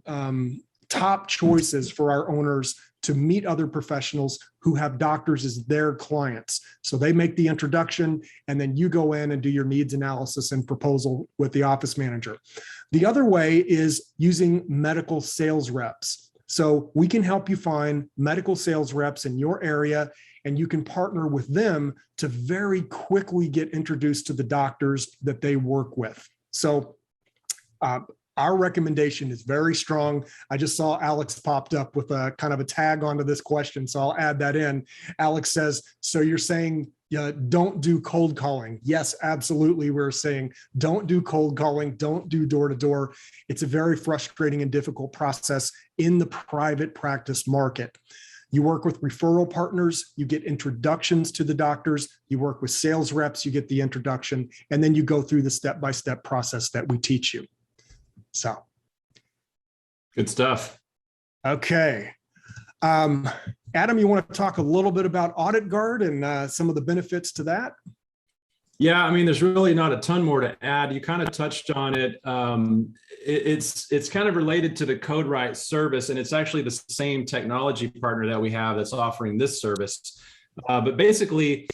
top choices for our owners to meet other professionals who have doctors as their clients. So they make the introduction, and then you go in and do your needs analysis and proposal with the office manager. The other way is using medical sales reps. So we can help you find medical sales reps in your area, and you can partner with them to very quickly get introduced to the doctors that they work with. So our recommendation is very strong. I just saw Alex popped up with a kind of a tag onto this question, so I'll add that in. Alex says, so you're saying don't do cold calling? Yes, absolutely. We're saying don't do cold calling, don't do door to door. It's a very frustrating and difficult process in the private practice market. You work with referral partners, you get introductions to the doctors, you work with sales reps, you get the introduction, and then you go through the step-by-step process that we teach you. So. Good stuff. Okay. Adam, you want to talk a little bit about Audit Guard and some of the benefits to that? Yeah, I mean, there's really not a ton more to add. You kind of touched on it. It's kind of related to the CodeWrite service, and it's actually the same technology partner that we have that's offering this service. But basically,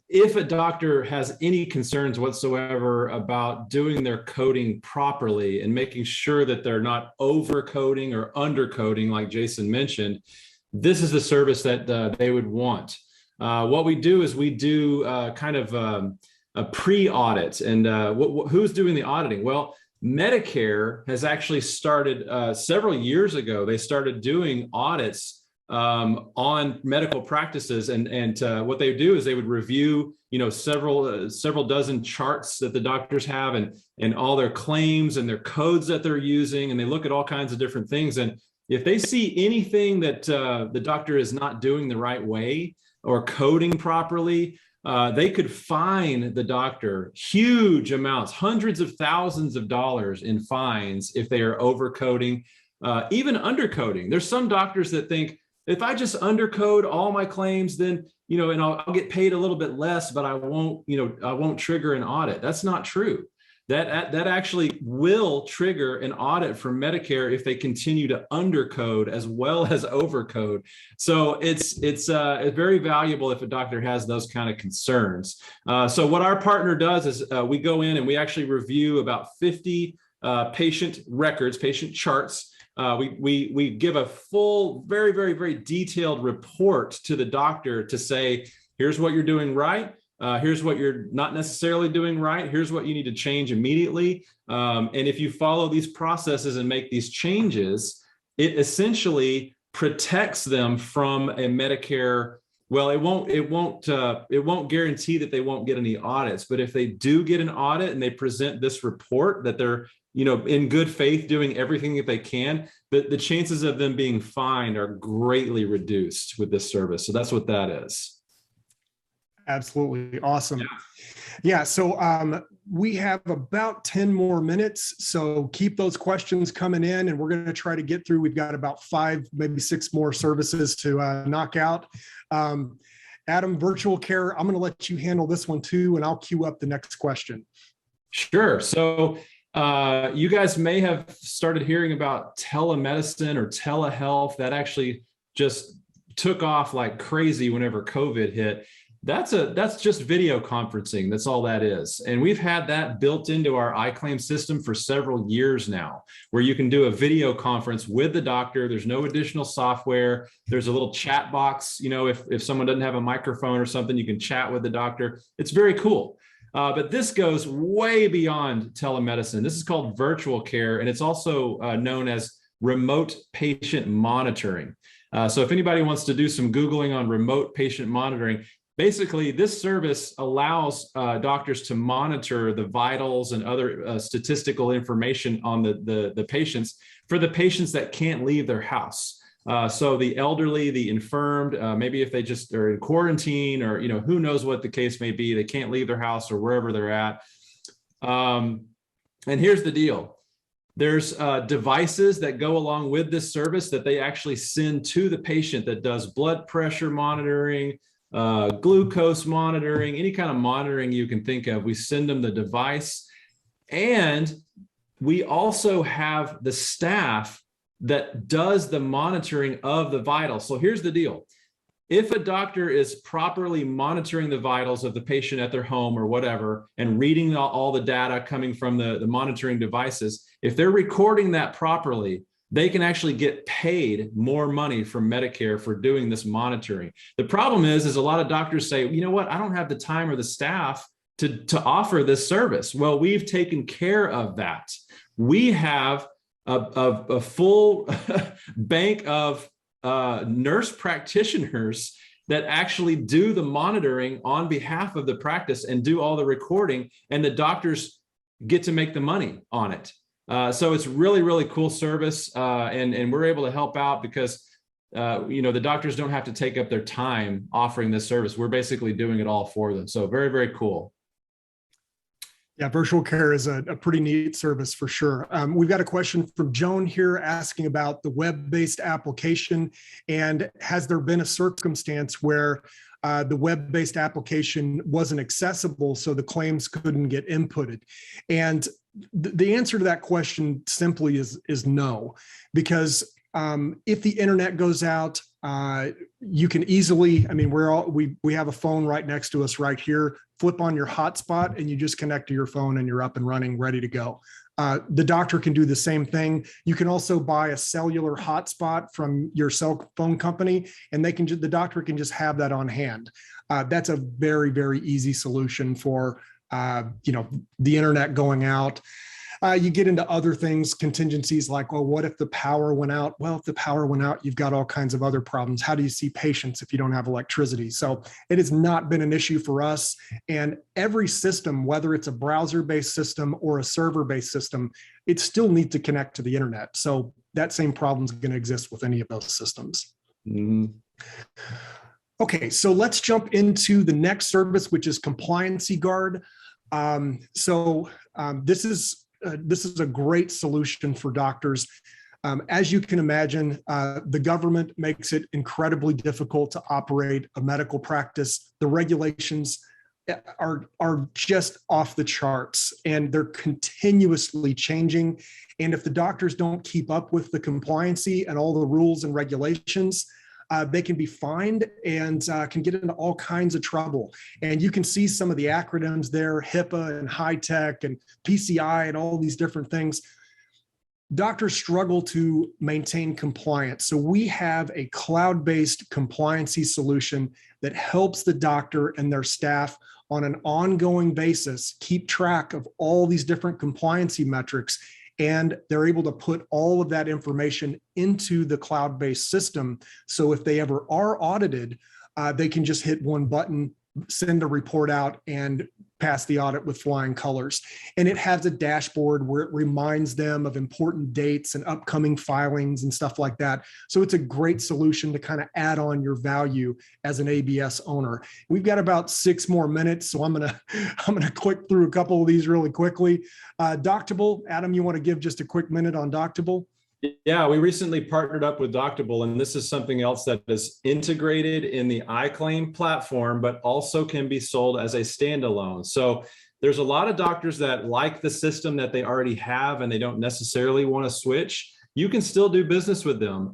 if a doctor has any concerns whatsoever about doing their coding properly and making sure that they're not over coding or under coding, like Jason mentioned, this is the service that they would want. What we do is we do kind of a pre-audit. And who's doing the auditing? Well, Medicare has actually started several years ago. They started doing audits on medical practices, and what they do is they would review, several dozen charts that the doctors have, and all their claims and their codes that they're using, and they look at all kinds of different things. And if they see anything that the doctor is not doing the right way or coding properly, they could fine the doctor huge amounts, hundreds of thousands of dollars in fines if they are overcoding, even undercoding. There's some doctors that think, if I just undercode all my claims, then, and I'll get paid a little bit less, but I won't trigger an audit. That's not true. That actually will trigger an audit for Medicare if they continue to undercode as well as overcode. So it's very valuable if a doctor has those kind of concerns. So what our partner does is we go in and we actually review about 50 patient records, patient charts. We give a full, very, very, very detailed report to the doctor to say, here's what you're doing right. Here's what you're not necessarily doing right. Here's what you need to change immediately. And if you follow these processes and make these changes, it essentially protects them from a Medicare. Well, it won't guarantee that they won't get any audits, but if they do get an audit and they present this report that they're in good faith doing everything that they can, the chances of them being fined are greatly reduced with this service. So that's what that is. Absolutely. Awesome. Yeah. So we have about 10 more minutes. So keep those questions coming in, and we're going to try to get through. We've got about 5, maybe 6 more services to knock out. Adam, virtual care, I'm going to let you handle this one too, and I'll queue up the next question. Sure. So you guys may have started hearing about telemedicine or telehealth. That actually just took off like crazy whenever COVID hit. That's just video conferencing. That's all that is. And we've had that built into our iClaim system for several years now, where you can do a video conference with the doctor. There's no additional software. There's a little chat box. If someone doesn't have a microphone or something, you can chat with the doctor. It's very cool. But this goes way beyond telemedicine. This is called virtual care, and it's also known as remote patient monitoring. So if anybody wants to do some Googling on remote patient monitoring, basically this service allows doctors to monitor the vitals and other statistical information on the patients for the patients that can't leave their house. So the elderly, the infirmed, maybe if they just are in quarantine, or who knows what the case may be, they can't leave their house or wherever they're at. And here's the deal. There's devices that go along with this service that they actually send to the patient that does blood pressure monitoring, glucose monitoring, any kind of monitoring you can think of. We send them the device, and we also have the staff that does the monitoring of the vitals. So here's the deal. If a doctor is properly monitoring the vitals of the patient at their home or whatever, and reading all the data coming from the monitoring devices, if they're recording that properly, they can actually get paid more money from Medicare for doing this monitoring. The problem is a lot of doctors say, you know what, I don't have the time or the staff to offer this service. Well, we've taken care of that. We have a full bank of nurse practitioners that actually do the monitoring on behalf of the practice and do all the recording, and the doctors get to make the money on it. So it's really, really cool service, and we're able to help out because the doctors don't have to take up their time offering this service. We're basically doing it all for them. So very, very cool. Yeah, virtual care is a pretty neat service for sure. We've got a question from Joan here asking about the web-based application, and has there been a circumstance where the web-based application wasn't accessible, so the claims couldn't get inputted? And the answer to that question simply is no, because if the internet goes out, you can easily, we have a phone right next to us right here, flip on your hotspot and you just connect to your phone and you're up and running, ready to go. The doctor can do the same thing. You can also buy a cellular hotspot from your cell phone company, and the doctor can just have that on hand. That's a very, very easy solution for, the internet going out. You get into other things, contingencies like, well, what if the power went out? Well, if the power went out, you've got all kinds of other problems. How do you see patients if you don't have electricity? So it has not been an issue for us. And every system, whether it's a browser-based system or a server-based system, it still needs to connect to the internet. So that same problem is going to exist with any of those systems. Mm-hmm. Okay, so let's jump into the next service, which is Compliancy Guard. This is a great solution for doctors. As you can imagine, the government makes it incredibly difficult to operate a medical practice. The regulations are just off the charts, and they're continuously changing. And if the doctors don't keep up with the compliancy and all the rules and regulations, they can be fined and can get into all kinds of trouble. And you can see some of the acronyms there, HIPAA and HITECH and PCI and all these different things. Doctors struggle to maintain compliance. So we have a cloud-based compliancy solution that helps the doctor and their staff on an ongoing basis keep track of all these different compliancy metrics, and they're able to put all of that information into the cloud-based system. So if they ever are audited, they can just hit one button, send a report out, and pass the audit with flying colors. And it has a dashboard where it reminds them of important dates and upcoming filings and stuff like that. So it's a great solution to kind of add on your value as an ABS owner. We've got about 6 more minutes, so I'm gonna click through a couple of these really quickly. Doctoble, Adam, you want to give just a quick minute on Doctoble? Yeah, we recently partnered up with Doctoble, and this is something else that is integrated in the iClaim platform, but also can be sold as a standalone. So there's a lot of doctors that like the system that they already have and they don't necessarily want to switch. You can still do business with them.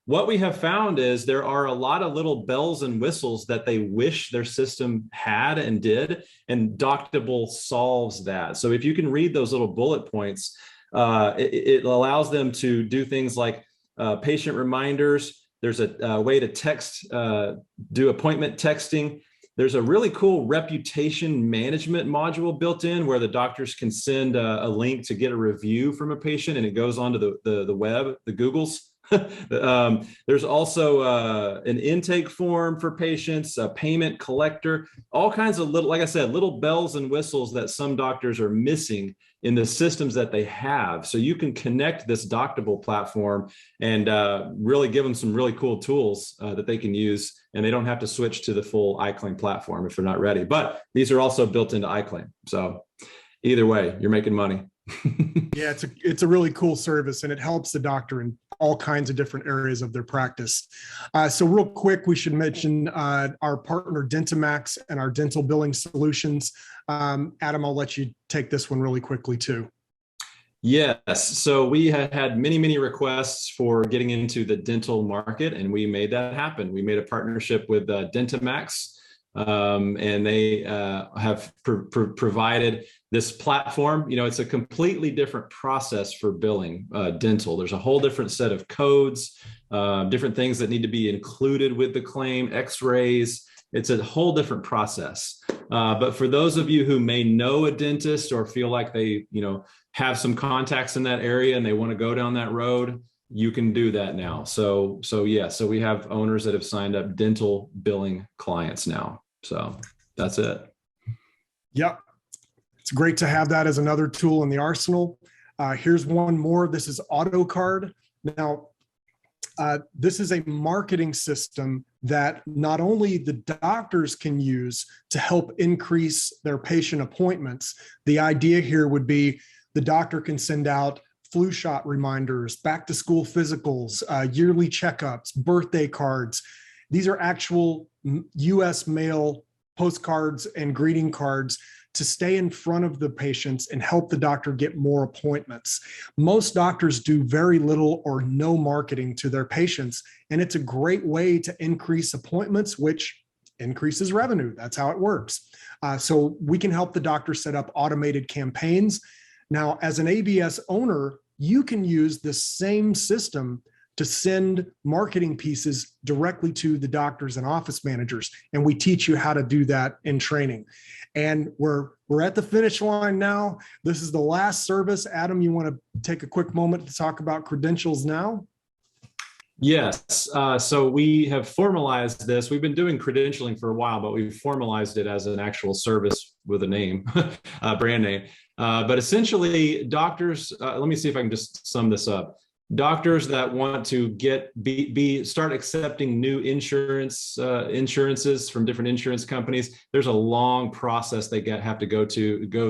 What we have found is there are a lot of little bells and whistles that they wish their system had and did, and Doctoble solves that. So if you can read those little bullet points, it allows them to do things like patient reminders. There's a way to text, do appointment texting. There's a really cool reputation management module built in where the doctors can send a link to get a review from a patient, and it goes onto the web, the Googles. There's also an intake form for patients, a payment collector, all kinds of little, like I said, little bells and whistles that some doctors are missing in the systems that they have. So you can connect this Doctoble platform and really give them some really cool tools that they can use, and they don't have to switch to the full iClaim platform if they're not ready. But these are also built into iClaim. So either way, you're making money. Yeah, it's a really cool service, and it helps the doctor in all kinds of different areas of their practice. So real quick, we should mention our partner Dentamax and our dental billing solutions. Adam, I'll let you take this one really quickly too. Yes, so we had many requests for getting into the dental market, and we made that happen. We made a partnership with Dentamax, and they have provided this platform. You know, it's a completely different process for billing dental. There's a whole different set of codes, different things that need to be included with the claim, x-rays. It's a whole different process. But for those of you who may know a dentist or feel like they, have some contacts in that area and they want to go down that road, you can do that now. So we have owners that have signed up dental billing clients now. So that's it. Yep. It's great to have that as another tool in the arsenal. Here's one more. This is Audit Guard. Now, this is a marketing system that not only the doctors can use to help increase their patient appointments. The idea here would be the doctor can send out flu shot reminders, back to school physicals, yearly checkups, birthday cards. These are actual US mail postcards and greeting cards to stay in front of the patients and help the doctor get more appointments. Most doctors do very little or no marketing to their patients, and it's a great way to increase appointments, which increases revenue. That's how it works. So we can help the doctor set up automated campaigns. Now, as an ABS owner, you can use the same system to send marketing pieces directly to the doctors and office managers. And we teach you how to do that in training. And we're at the finish line now. This is the last service. Adam, you want to take a quick moment to talk about credentials now? Yes. So we have formalized this. We've been doing credentialing for a while, but we've formalized it as an actual service with a name, brand name. But essentially, doctors, let me see if I can just sum this up. Doctors that want to start accepting new insurances from different insurance companies, there's a long process they have to go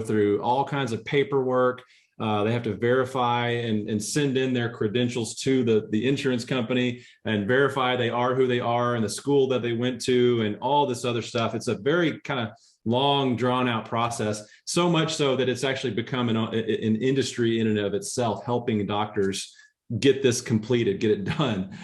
through all kinds of paperwork. They have to verify and send in their credentials to the insurance company and verify they are who they are and the school that they went to and all this other stuff. It's a very kind of long, drawn out process, so much so that it's actually become an industry in and of itself, helping doctors get this completed, get it done.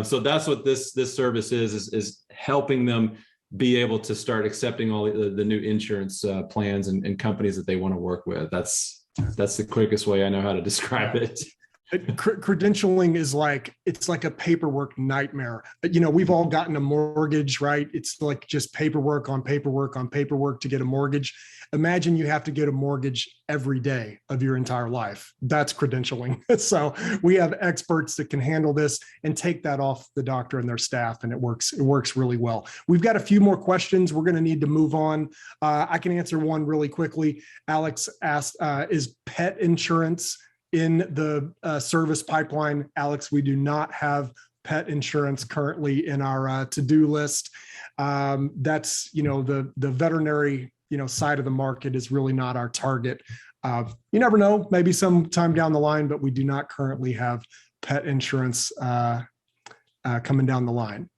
So that's what this service is helping them be able to start accepting all the new insurance plans and companies that they want to work with. That's the quickest way I know how to describe it. Credentialing is it's like a paperwork nightmare. We've all gotten a mortgage, right? It's like just paperwork on paperwork on paperwork to get a mortgage. Imagine you have to get a mortgage every day of your entire life. That's credentialing. So we have experts that can handle this and take that off the doctor and their staff, and it works really well. We've got a few more questions. We're going to need to move on. I can answer one really quickly. Alex asked, is pet insurance in the service pipeline? Alex, we do not have pet insurance currently in our to-do list. That's, the veterinary, side of the market is really not our target. You never know, maybe sometime down the line, but we do not currently have pet insurance coming down the line.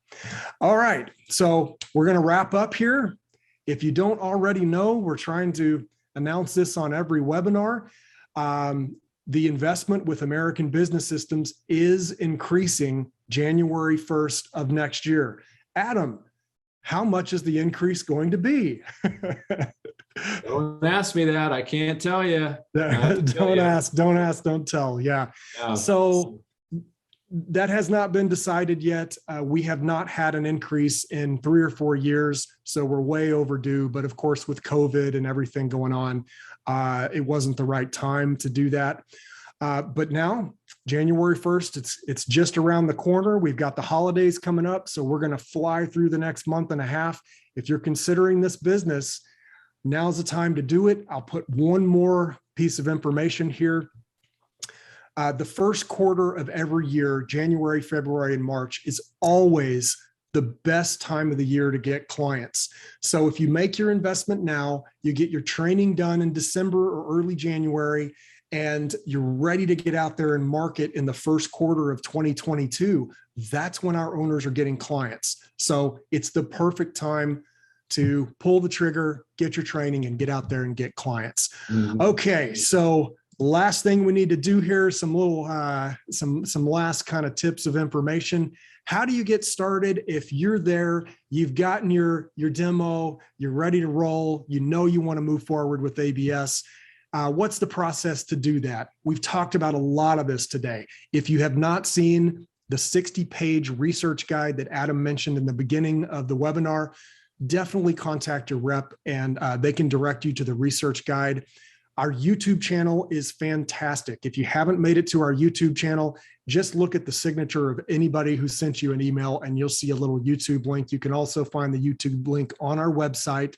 All right, so we're going to wrap up here. If you don't already know, we're trying to announce this on every webinar. The investment with American Business Systems is increasing January 1st of next year. Adam, how much is the increase going to be? Don't ask me that. I can't tell you. Don't ask, don't tell. Yeah. So that has not been decided yet. We have not had an increase in 3 or 4 years, so we're way overdue. But of course, with COVID and everything going on, it wasn't the right time to do that. But now, January 1st, it's just around the corner. We've got the holidays coming up, so we're going to fly through the next month and a half. If you're considering this business, now's the time to do it. I'll put one more piece of information here. The first quarter of every year, January, February, and March, is always the best time of the year to get clients. So if you make your investment now, you get your training done in December or early January, and you're ready to get out there and market in the first quarter of 2022, that's when our owners are getting clients. So it's the perfect time to pull the trigger, get your training, and get out there and get clients. Mm-hmm. Okay, so last thing we need to do here, some last kind of tips of information. How do you get started? If you're there, you've gotten your demo, you're ready to roll, you know you want to move forward with ABS. What's the process to do that? We've talked about a lot of this today. If you have not seen the 60-page research guide that Adam mentioned in the beginning of the webinar, definitely contact your rep and they can direct you to the research guide. Our YouTube channel is fantastic. If you haven't made it to our YouTube channel, just look at the signature of anybody who sent you an email and you'll see a little YouTube link. You can also find the YouTube link on our website,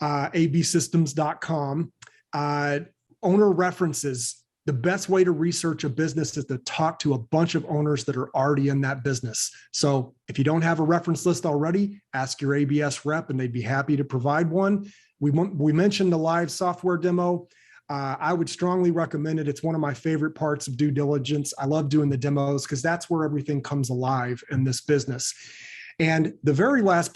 absystems.com. Owner references. The best way to research a business is to talk to a bunch of owners that are already in that business. So if you don't have a reference list already, ask your ABS rep and they'd be happy to provide one. We mentioned the live software demo. I would strongly recommend it. It's one of my favorite parts of due diligence. I love doing the demos because that's where everything comes alive in this business. And the very last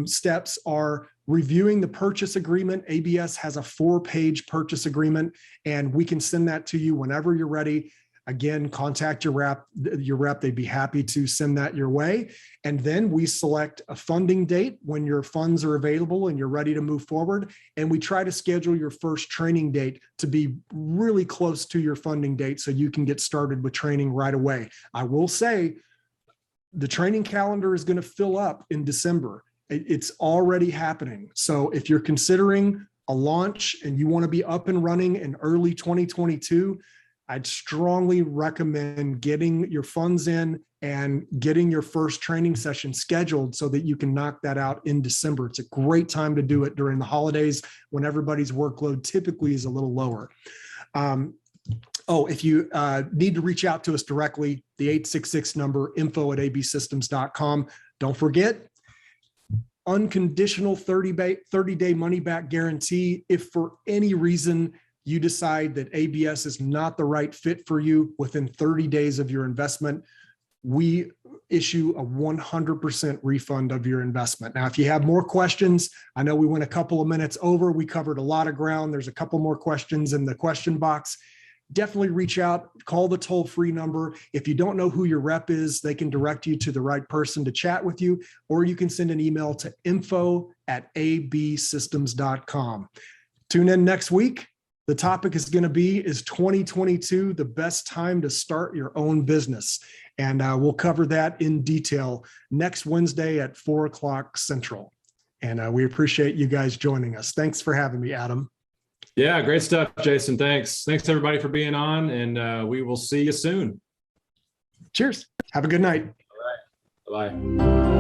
steps are reviewing the purchase agreement. ABS has a 4-page purchase agreement, and we can send that to you whenever you're ready. Again, contact your rep. They'd be happy to send that your way. And then we select a funding date when your funds are available and you're ready to move forward. And we try to schedule your first training date to be really close to your funding date so you can get started with training right away. I will say the training calendar is going to fill up in December. It's already happening. So if you're considering a launch and you want to be up and running in early 2022, I'd strongly recommend getting your funds in and getting your first training session scheduled so that you can knock that out in December. It's a great time to do it during the holidays when everybody's workload typically is a little lower. If you need to reach out to us directly, the 866 number, info@absystems.com. Don't forget, unconditional 30-day money-back guarantee. If for any reason you decide that ABS is not the right fit for you within 30 days of your investment, we issue a 100% refund of your investment. Now, if you have more questions, I know we went a couple of minutes over. We covered a lot of ground. There's a couple more questions in the question box. Definitely reach out, call the toll-free number. If you don't know who your rep is, they can direct you to the right person to chat with you, or you can send an email to info@absystems.com. Tune in next week. The topic is going to be, is 2022 the best time to start your own business? And we'll cover that in detail next Wednesday at 4:00 Central. And we appreciate you guys joining us. Thanks for having me, Adam. Yeah, great stuff, Jason. Thanks. Thanks everybody for being on, and we will see you soon. Cheers. Have a good night. All right. Bye-bye.